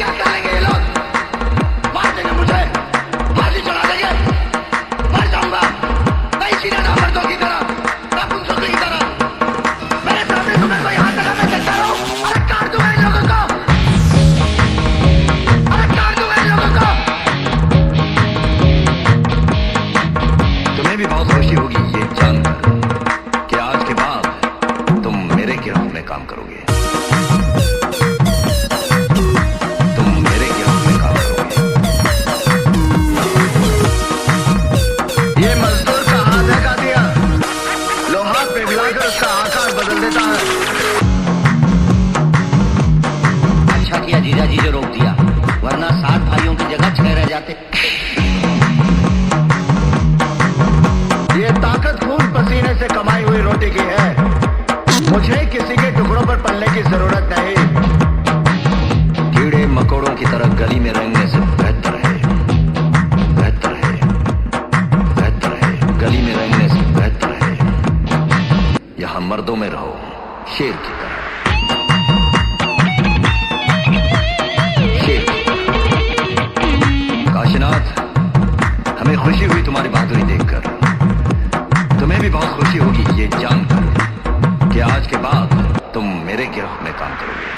क्या करेंगे ये लोग? मार देंगे मुझे, फांसी चढ़ा देंगे, मर जाऊंगा कहीं सीधे ना मर्दों की तरह, ना पुरुषों की तरह। मेरे सामने तुम्हें कोई हाथ लगा, मैं देखता रहूं? अरे काट दूंगा इन लोगों को, अरे काट दूंगा इन लोगों को। तुम्हें भी बहुत खुशी होगी ये जानकर कि आज के बाद तुम मेरे गिरोह में काम करोगे। तुम मेरे गिरोह में काम करोगे। ये मजदूर का हाथ है का दिया, लोहा पिघलाकर उसका आकार बदल देता है। अच्छा किया जीजा जी जो रोक दिया, वरना 7 भाइयों की जगह 6 रह जाते। ये ताकत खून पसीने से कमाई हुई रोटी की है, मुझे किसी के टुकड़ों पर पलने की जरूरत नहीं। कीड़े मकोड़ों की तरह गली में रहने से बेहतर है, बेहतर है, बेहतर है, गली में रहने से बेहतर है यहां मर्दों में रहो, शेर की तरह, शेर की तरह। काशीनाथ, हमें खुशी हुई तुम्हारी बहादुरी देखकर। तुम्हें भी बहुत खुशी होगी ये जानकर कि आज के बाद तुम मेरे गिरोह में काम करोगे।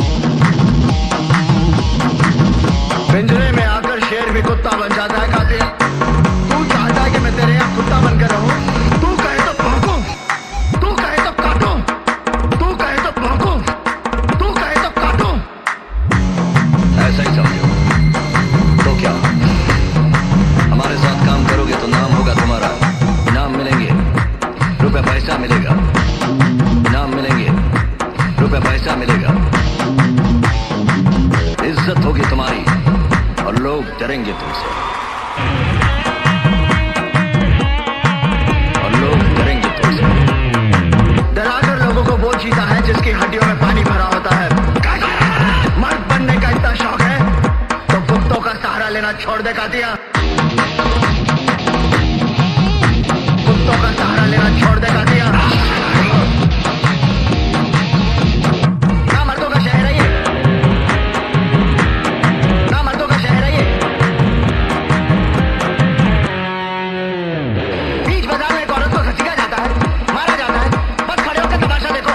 पिंजरे में आकर शेर भी कुत्ता बन जाता है कातिल। तू चाहता है कि मैं तेरे यहाँ कुत्ता बनकर रहूं? तू कहे तो भौंकूं, तू कहे तो काटूं, तू कहे तो भौंकूं, तू कहे तो काटूं। ऐसा ही समझो। तो क्या हमारे साथ काम करोगे तो नाम होगा तुम्हारा, इनाम मिलेंगे, रुपए पैसा मिलेगा, इनाम मिलेंगे, रुपए पैसा मिलेगा, इज्जत होगी तुम्हारी और लोग डरेंगे तुमसे, और लोग डरेंगे तुमसे। डराकर लोगों को वो जीता है जिसकी हड्डियों में पानी भरा होता है। मर्द बनने का इतना शौक है तो कुत्तों का सहारा लेना छोड़ दे कातिया, कुत्तों का सहारा लेना छोड़ दे कातिया। ना मर्दों का शहर है ये, ना मर्दों का शहर है ये। बीच बाजार में एक औरत को घसीटा जाता है, मारा जाता है, बस खड़े होकर तमाशा देखो।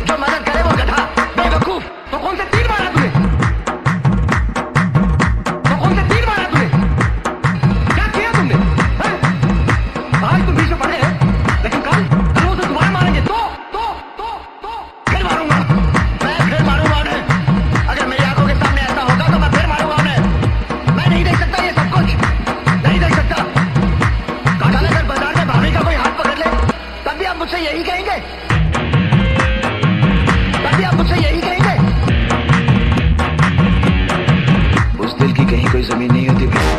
जो मदद करे वो गधा, बेवकूफ। तो कौन से तीर मारा तूने? तो कौन से तीर मारा तूने? क्या किया तुमने? हैं? आज तुम बीच में पड़े हैं, लेकिन कल वो तो दोबारा मारेंगे। तो फिर मारूंगा, मैं फिर मारूंगा उन्हें। अगर मेरी आंखों के सामने ऐसा होगा तो मैं फिर मारूंगा उन्हें। मैं नहीं देख सकता ये सब कुछ, नहीं देख सकता। कल अगर बाजार में भाभी का कोई हाथ पकड़ ले तब भी आप मुझसे यही कहेंगे, तब भी आप मुझसे यही कहेंगे। उस दिल की कहीं कोई जमीन नहीं होती भैया।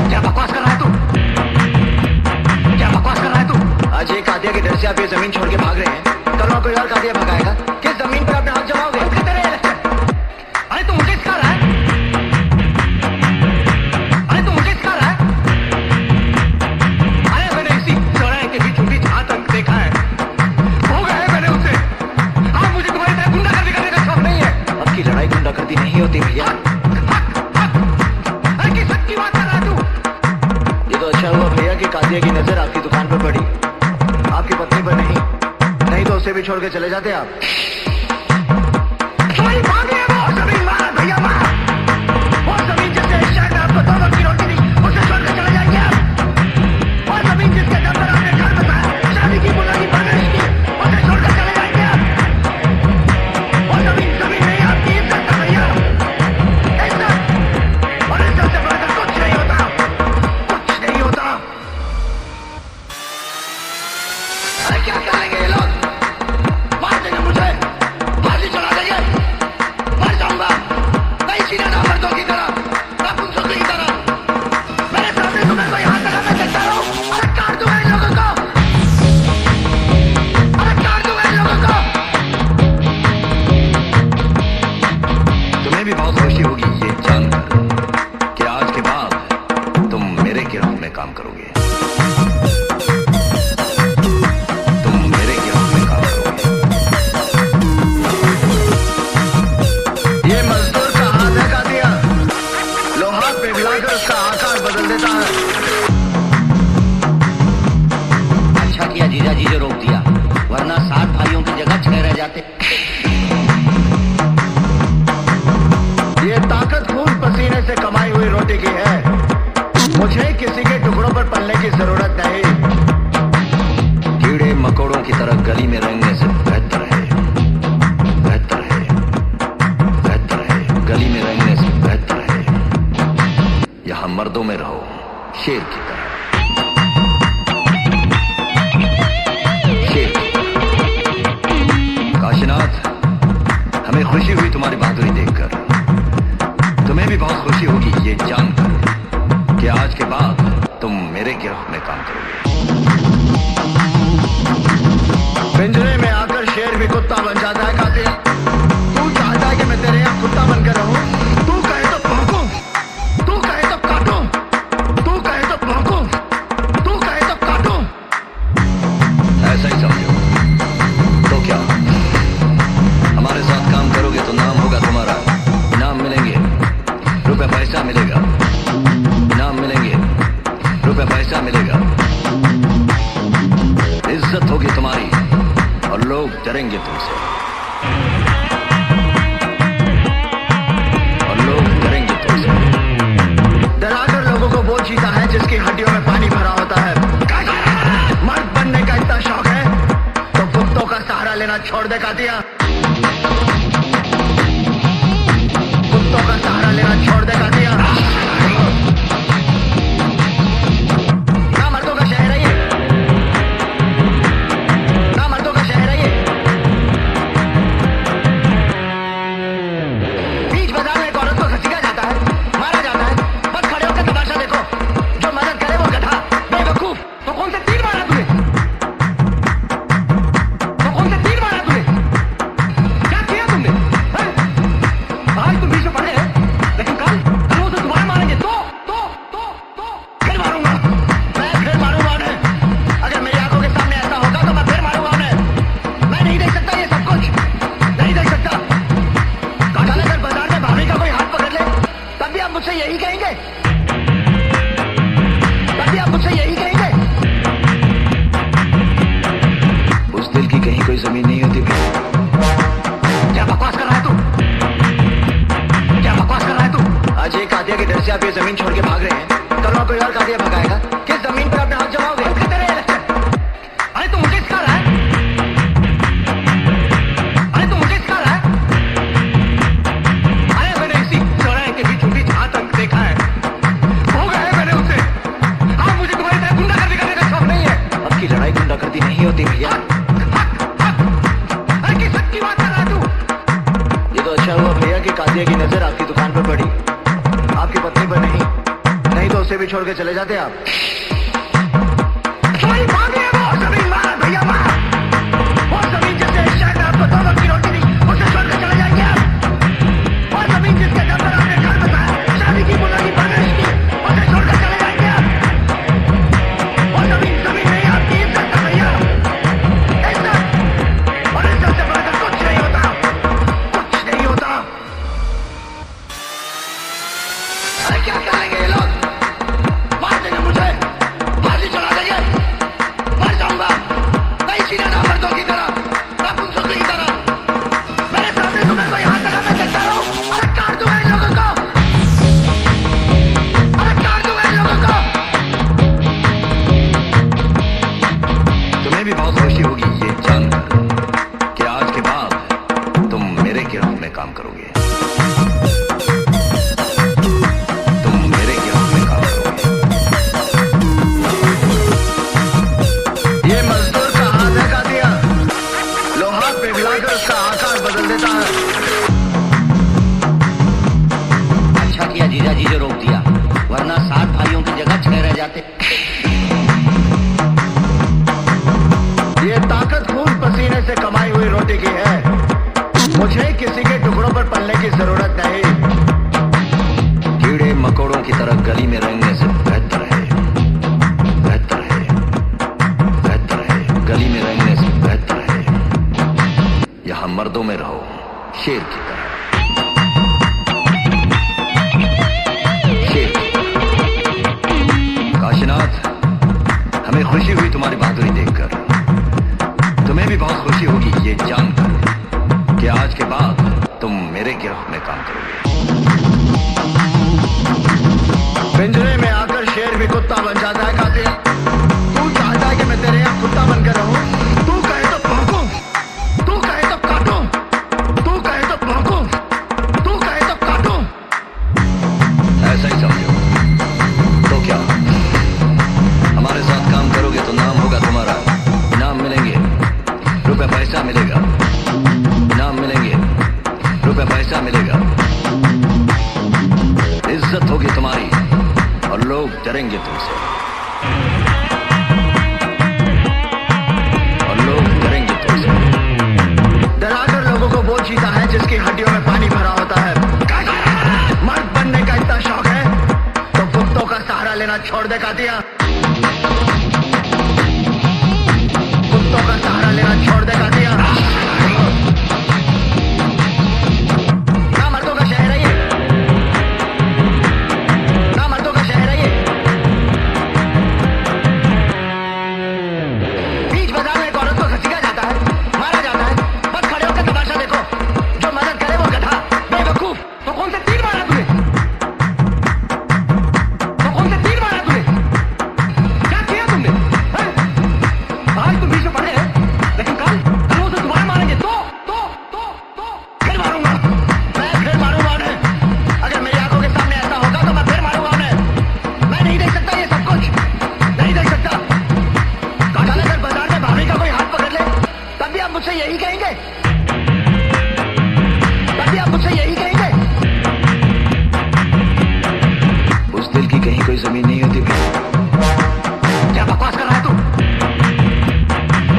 क्या बकवास कर रहा है तू? क्या बकवास कर रहा है तू? आज एक कादिया के डर से आप ये जमीन छोड़ के भाग रहे हैं, कल वहां कोई और कादिया भगाएगा। किस जमीन पर अपने हाथ जमाओगे? अरे तू मुझे सिखा रहा है, अरे तू मुझे सिखा रहा है। अरे मैंने इसी चौराहे के बीच उठी जहां तक देखा है, हो गया है मैंने उससे। आप मुझे तुम्हारी तरह गुंडागर्दी करने का शौक नहीं है। अब की लड़ाई गुंडागर्दी नहीं होती भैया। अरे किस हद की बात कर रहा है तू? ये तो अच्छा हुआ भैया कि कादिया की नजर आपकी दुकान पर पड़ी, आपकी पत्नी पर नहीं, नहीं तो उसे भी छोड़ के चले जाते आप। तुम्हारी भाग है वो जमीन, मार भैया मार। वो जमीन जिसके शहर में आपको 2 वक्त की रोटी दी, उसे छोड़ के चले जाएंगे आप। वो जमीन जिसके दम पर आपने घर बसाया, शादी की बुलानी परवरिश की, उसे छोड़ के चले जाएंगे आप। वो जमीन नहीं, आपकी इज्जत है भैया, इज्जत। और इज्जत से बढ़कर कुछ नहीं होता, कुछ नहीं होता। अरे क्या करेंगे ये लोग? मार देंगे मुझे, हुई रोटी की है। मुझे किसी के टुकड़ों पर पलने की जरूरत नहीं। कीड़े मकोड़ों की तरह गली में रहने से बेहतर है गली में रहने से बेहतर है यहां मर्दों में रहो शेर की तरह। काशीनाथ, हमें खुशी हुई तुम्हारी बहादुरी देखकर। तुम्हें भी बहुत खुशी होगी ये जानकर कि आज के बाद तुम मेरे गिरोह में काम करोगे। पिंजरे में आकर शेर भी कुत्ता बन जाता है कातिल। तू चाहता है कि मैं तेरे यहाँ कुत्ता बनकर रहूं? तू कहे तो भौंकूं, तू कहे तो काटूं, तू कहे तो भौंकूं, तू कहे तो काटूं। ऐसा ही समझो तो क्या, हमारे साथ काम करोगे तो नाम होगा तुम्हारा, इनाम मिलेंगे, रुपए पैसा मिलेगा, इनाम मिलेंगे, रुपए पैसा मिलेगा, इज्जत होगी तुम्हारी और लोग डरेंगे तुमसे, और लोग डरेंगे तुमसे। डराकर लोगों को वो जीता है जिसकी हड्डियों में पानी भरा होता है। मर्द बनने का इतना शौक है तो कुत्तों का सहारा लेना छोड़ दे कातिया। कुत्तों का सहारा लेना छोड़ दे कातिया। ना मर्दों का शहर है ये, ना मर्दों का शहर है ये। बीच बाजार में एक औरत को घसीटा जाता है, मारा जाता है। बस खड़े होकर तमाशा देखो, जो मदद करे वो गधा बेवकूफ। तो कौन से तीर मारा तूने? तो कौन से तीर मारा तूने? क्या किया तुमने? हैं? आज तुम बीच में पड़े हैं, लेकिन कल वो से दोबारा मारेंगे तो फिर मारूंगा, मैं फिर मारूंगा उन्हें। अगर मेरी आंखों के सामने ऐसा होगा तो मैं फिर मारूंगा उन्हें। मैं नहीं देख सकता ये सब कुछ, नहीं देख सकता। कल अगर बाजार में भाभी का कोई हाथ पकड़ ले तब भी आप मुझसे यही कहेंगे, तब भी आप मुझसे यही कहेंगे। उस दिल की कहीं कोई जमीन नहीं होती भैया। क्या बकवास कर रहा है तू? क्या बकवास कर रहा है तू? आज एक कातिया के डर से आप ये जमीन छोड़ के भाग रहे हैं, कल और कोई और कातिया भगाएगा। किस जमीन पर अपने हाथ जमाओगे? बंद करते रहे इलेक्शन। अरे तू मुझे सिखा रहा है? अरे तू मुझे सिखा रहा है? अरे मैंने इसी चौराहे के बीचों बीच आतंक देखा है, हो गया है मैंने उससे। अब मुझे तुम्हारी तरह गुंडागर्दी करने का शौक नहीं है। अब की लड़ाई गुंडागर्दी नहीं होती भैया। अरे किस हद की बात कर रहा है तू? ये तो अच्छा हुआ भैया कि कातिया की नजर आपकी दुकान पर पड़ी, आपकी पत्नी पर नहीं तो उसे भी छोड़ के चले जाते आप। तुम्हारी भाभी है वो जमीन मार भैया मार। वो जमीन जिसने शायद आपको 2 वक्त की रोटी दी, उसे छोड़कर चले जाएंगे आप। वो जमीन जिसके घर पर आपने घर बसाया, शादी की बुलानी परवरिश की, उसे छोड़कर चले जाएंगे आप। वो जमीन नहीं, आपकी इज्जत का भैया, इज्जत। और इज्जत से बढ़कर कुछ नहीं होता, कुछ नहीं होता। अरे क्या करेंगे ये लोग? मार देंगे मुझे, फांसी चढ़ा देंगे, मर जाऊंगा। नहीं सीधा ना मर्दों की तरह, ना पुरुषों की तरह। मेरे सामने तुम्हें कोई हाथ लगा, मैं चलता रहूं। अरे काट दूंगा इन लोगों को, अरे काट दूंगा इन लोगों को। तुम्हें भी बहुत खुशी होगी ये जानकर कि आज के बाद तुम मेरे गिरोह में काम करोगे, तुम मेरे गिरोह में काम करोगे। ये मजदूर का हाथ है कातिया, लोहा पिघलाकर उसका आकार बदल देता है। अच्छा किया जीजा जी जो रोक दिया, वरना 7 भाइयों की जगह 6 रह जाते। ये ताकत खून पसीने से कमाई हुई रोटी की है। मुझे किसी के टुकड़ों पर पलने की जरूरत नहीं। कीड़े मकोड़ों की तरह गली में रहने से बेहतर है गली में रहने से बेहतर है यहां मर्दों में रहो शेर की तरह। काशीनाथ, हमें खुशी हुई तुम्हारी बहादुरी देखकर। तुम्हें भी बहुत खुशी होगी ये जानकर कि आज के बाद तुम मेरे गिरोह में काम करोगे। पैसा मिलेगा, इज्जत होगी तुम्हारी और लोग डरेंगे तुमसे, और लोग डरेंगे तुमसे। डराकर लोगों को वो जीता है जिसकी हड्डियों में पानी भरा होता है। मर्द बनने का इतना शौक है तो कुत्तों का सहारा लेना छोड़ दे कातिया। कुत्तों का सहारा लेना छोड़ दे कातिया। ना मर्दों का शहर है ये, ना मर्दों का शहर है ये। बीच बाजार में एक औरत को घसीटा जाता है, मारा जाता है, बस खड़े होकर तमाशा देखो। जो मदद करे वो गधा, बेवकूफ। तो कौन से तीर मारा तूने? तो कौन से तीर मारा तूने? क्या किया तुमने? हैं? आज तुम बीच में पड़े हैं, लेकिन कल वो से दोबारा मारेंगे तो फिर मारूंगा, मैं फिर मारूंगा उन्हें। अगर मेरी आंखों के सामने ऐसा होगा तो मैं फिर मारूंगा उन्हें। मैं नहीं देख सकता ये सब कुछ, नहीं देख सकता। कल अगर बाजार में भाभी का कोई हाथ पकड़ ले तब भी आप मुझसे यही कहेंगे, तब भी आप मुझसे यही कहेंगे। उस दिल की कहीं कोई जमीन नहीं होती भैया। क्या बकवास कर रहा है तू?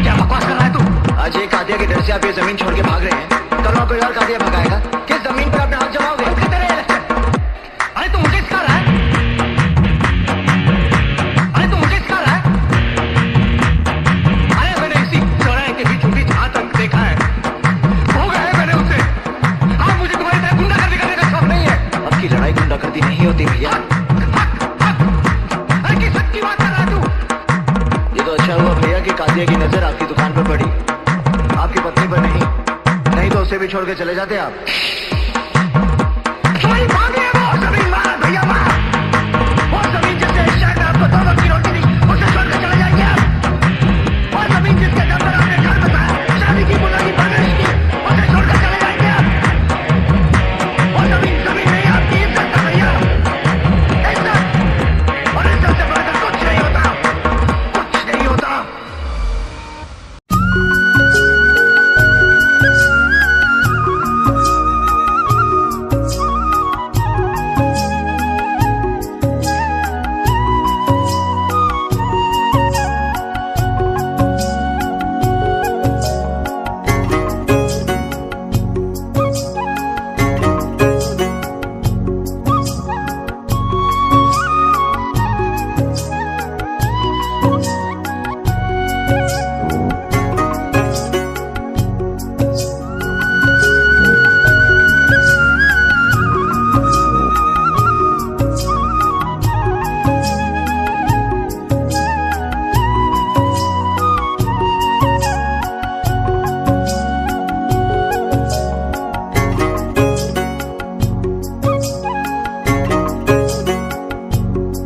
क्या बकवास कर रहा है तू? आज एक कातिया के डर से आप ये जमीन छोड़ के भाग रहे हैं, कल वहाँ कोई और कातिया भगाएगा। किस जमीन पर अपने हाथ जमाओगे? बंद कर दे रहे हैं लक्षण। अरे तू मुझे सिखा रहा है? अरे तू मुझे सिखा रहा है? अरे मैंने इसी चौराहे के बीचों बीच आतंक देखा है, हो गया है मैंने उससे। आज मुझे तुम्हारी तरह गुंडागर्दी करने का शौक नहीं है। अब की लड़ाई गुंडागर्दी नहीं होती भैया। अरे किस हद की बात कर रहा है तू? ये तो अच्छा हुआ भैया कि कातिया की नजर आपकी दुकान पर पड़ी, आपकी पत्नी पर नहीं तो उसे भी छोड़ के चले जाते आप।